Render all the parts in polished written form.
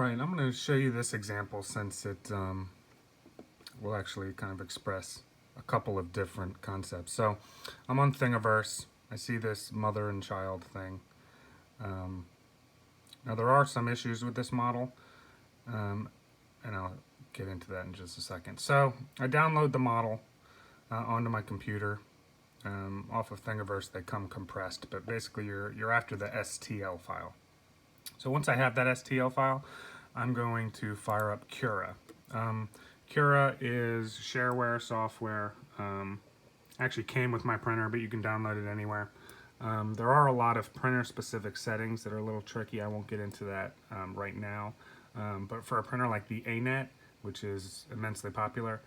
right, I'm going to show you this example since it will actually kind of express a couple of different concepts. So I'm on Thingiverse. I see this mother and child thing. Now there are some issues with this model, and I'll get into that in just a second. So I download the model onto my computer. Off of Thingiverse, they come compressed, but basically you're after the STL file. So once I have that STL file, I'm going to fire up Cura. Cura is shareware software. Actually came with my printer, but you can download it anywhere. There are a lot of printer-specific settings that are a little tricky. I won't get into that right now. But for a printer like the ANET, which is immensely popular,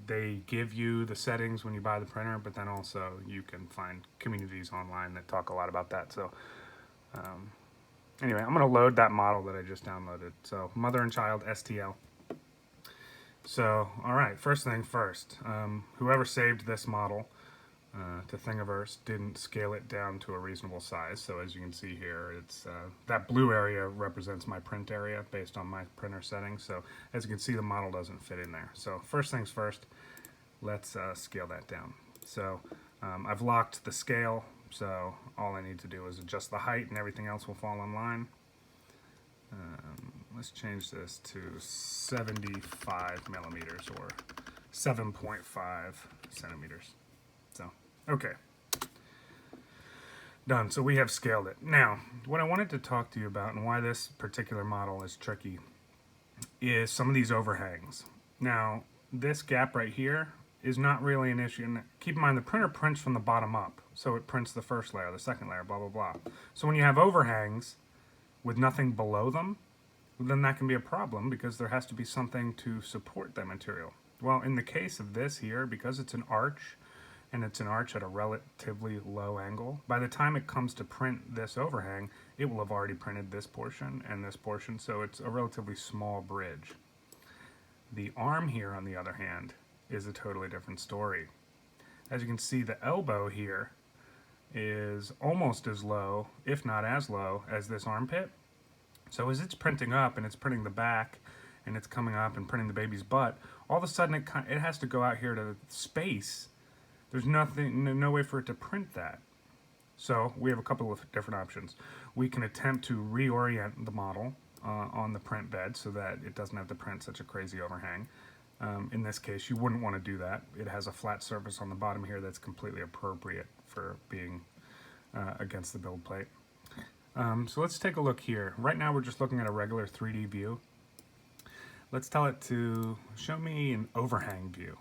they give you the settings when you buy the printer, but then also you can find communities online that talk a lot about that. So anyway, I'm going to load that model that I just downloaded. So mother and child STL. So, all right, first thing first, whoever saved this model to Thingiverse didn't scale it down to a reasonable size. So as you can see here, it's that blue area represents my print area based on my printer settings. So as you can see, the model doesn't fit in there. So first things first, let's scale that down. So I've locked the scale, so all I need to do is adjust the height and everything else will fall in line. Let's change this to 75 millimeters or 7.5 centimeters. So, okay. Done. So we have scaled it. Now, what I wanted to talk to you about and why this particular model is tricky is some of these overhangs. Now, this gap right here is not really an issue. And keep in mind, the printer prints from the bottom up. So it prints the first layer, the second layer, blah, blah, blah. So when you have overhangs with nothing below them, then that can be a problem because there has to be something to support that material. Well, in the case of this here, because it's an arch, and it's an arch at a relatively low angle, by the time it comes to print this overhang, it will have already printed this portion and this portion, so it's a relatively small bridge. The arm here, on the other hand, is a totally different story. As you can see, the elbow here is almost as low, if not as low, as this armpit. So as it's printing up and it's printing the back and it's coming up and printing the baby's butt, all of a sudden it has to go out here to space. There's no way for it to print that. So we have a couple of different options. We can attempt to reorient the model on the print bed so that it doesn't have to print such a crazy overhang. In this case, you wouldn't want to do that. It has a flat surface on the bottom here that's completely appropriate for being against the build plate. So let's take a look here. Right now we're just looking at a regular 3D view. Let's tell it to show me an overhang view.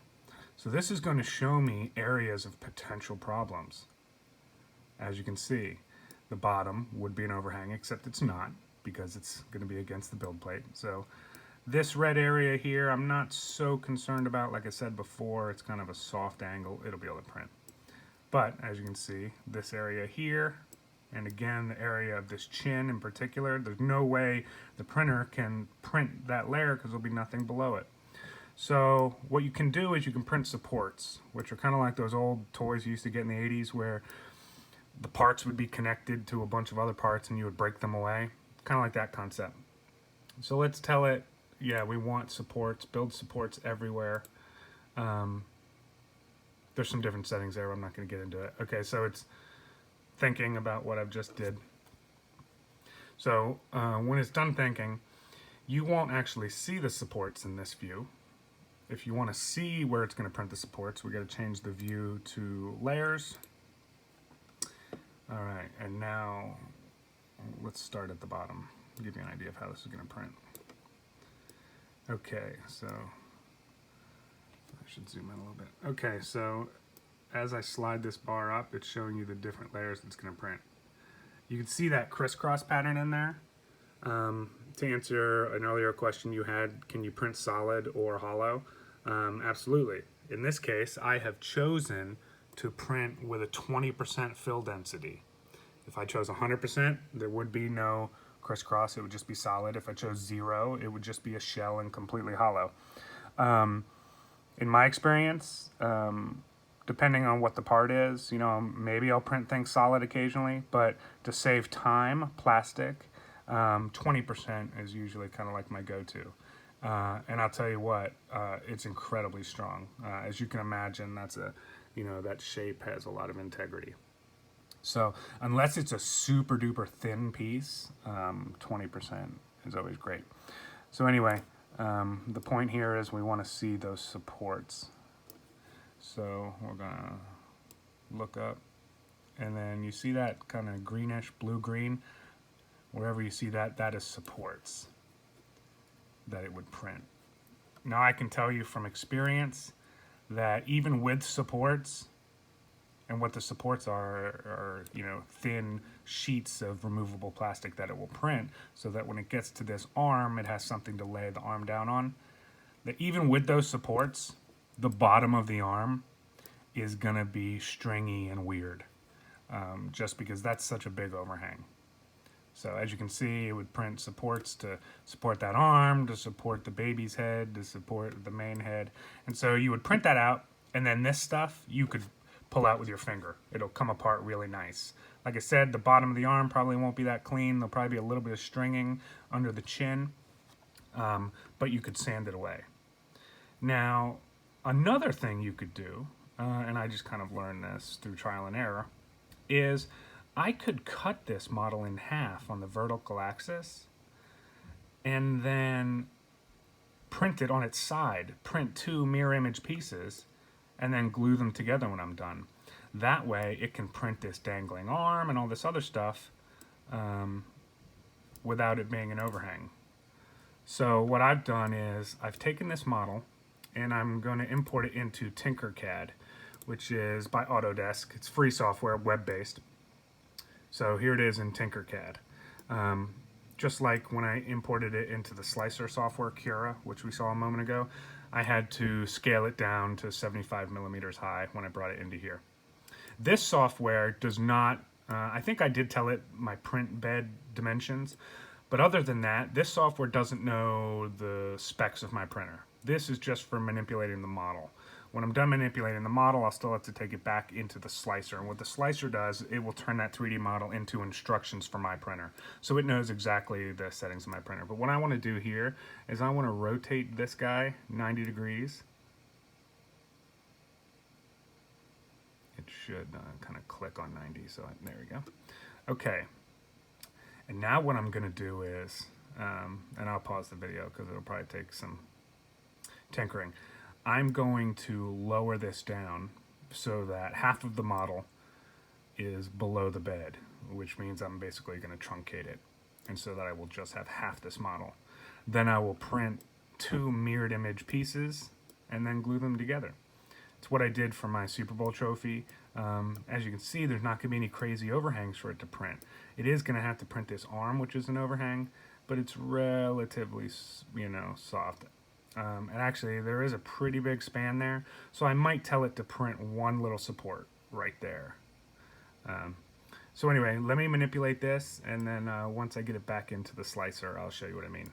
So this is going to show me areas of potential problems. As you can see, the bottom would be an overhang, except it's not because it's going to be against the build plate. So this red area here, I'm not so concerned about. Like I said before, it's kind of a soft angle. It'll be able to print. But as you can see, this area here, and again, the area of this chin in particular, there's no way the printer can print that layer because there'll be nothing below it. So what you can do is you can print supports, which are kind of like those old toys you used to get in the 80s where the parts would be connected to a bunch of other parts and you would break them away. Kind of like that concept. So let's tell it, yeah, we want supports, build supports everywhere. There's some different settings there. I'm not going to get into it. Okay, so it's thinking about what I've just did. So when it's done thinking, you won't actually see the supports in this view. If you want to see where it's going to print the supports, we got to change the view to layers. All right, and now let's start at the bottom. I'll give you an idea of how this is going to print. Okay, so I should zoom in a little bit. Okay, so as I slide this bar up, it's showing you the different layers it's going to print. You can see that crisscross pattern in there. To answer an earlier question you had, can you print solid or hollow? Absolutely. In this case, I have chosen to print with a 20% fill density. If I chose 100%, there would be no crisscross, it would just be solid. If I chose 0, it would just be a shell and completely hollow. In my experience, depending on what the part is, you know, maybe I'll print things solid occasionally, but to save time, plastic, 20% is usually kind of like my go-to. And I'll tell you what, it's incredibly strong. As you can imagine, that shape has a lot of integrity. So unless it's a super duper thin piece, 20% is always great. So anyway, the point here is we want to see those supports. So we're gonna look up, and then you see that kind of greenish, blue-green. Wherever you see that, that is supports that it would print. Now I can tell you from experience that even with supports, and what the supports are thin sheets of removable plastic that it will print, so that when it gets to this arm, it has something to lay the arm down on. That even with those supports, the bottom of the arm is gonna be stringy and weird, just because that's such a big overhang. So as you can see, it would print supports to support that arm, to support the baby's head, to support the main head. And so you would print that out, and then this stuff you could pull out with your finger. It'll come apart really nice. Like I said, the bottom of the arm probably won't be that clean. There'll probably be a little bit of stringing under the chin, but you could sand it away. Now, another thing you could do, and I just kind of learned this through trial and error, is I could cut this model in half on the vertical axis and then print it on its side, print 2 mirror image pieces, and then glue them together when I'm done. That way it can print this dangling arm and all this other stuff without it being an overhang. So what I've done is I've taken this model and I'm going to import it into Tinkercad, which is by Autodesk. It's free software, web-based. So here it is in Tinkercad. Just like when I imported it into the slicer software, Cura, which we saw a moment ago, I had to scale it down to 75 millimeters high when I brought it into here. This software does not, I think I did tell it my print bed dimensions, but other than that, this software doesn't know the specs of my printer. This is just for manipulating the model. When I'm done manipulating the model, I'll still have to take it back into the slicer. And what the slicer does, it will turn that 3D model into instructions for my printer. So it knows exactly the settings of my printer. But what I want to do here is I want to rotate this guy 90 degrees. It should kind of click on 90, so there we go. Okay. And now what I'm going to do is, and I'll pause the video because it'll probably take some tinkering. I'm going to lower this down so that half of the model is below the bed, which means I'm basically going to truncate it, and so that I will just have half this model. Then I will print 2 mirrored image pieces and then glue them together. It's what I did for my Super Bowl trophy. As you can see, there's not going to be any crazy overhangs for it to print. It is going to have to print this arm, which is an overhang, but it's relatively, soft. And actually, there is a pretty big span there, so I might tell it to print one little support right there. So anyway, let me manipulate this, and then once I get it back into the slicer, I'll show you what I mean.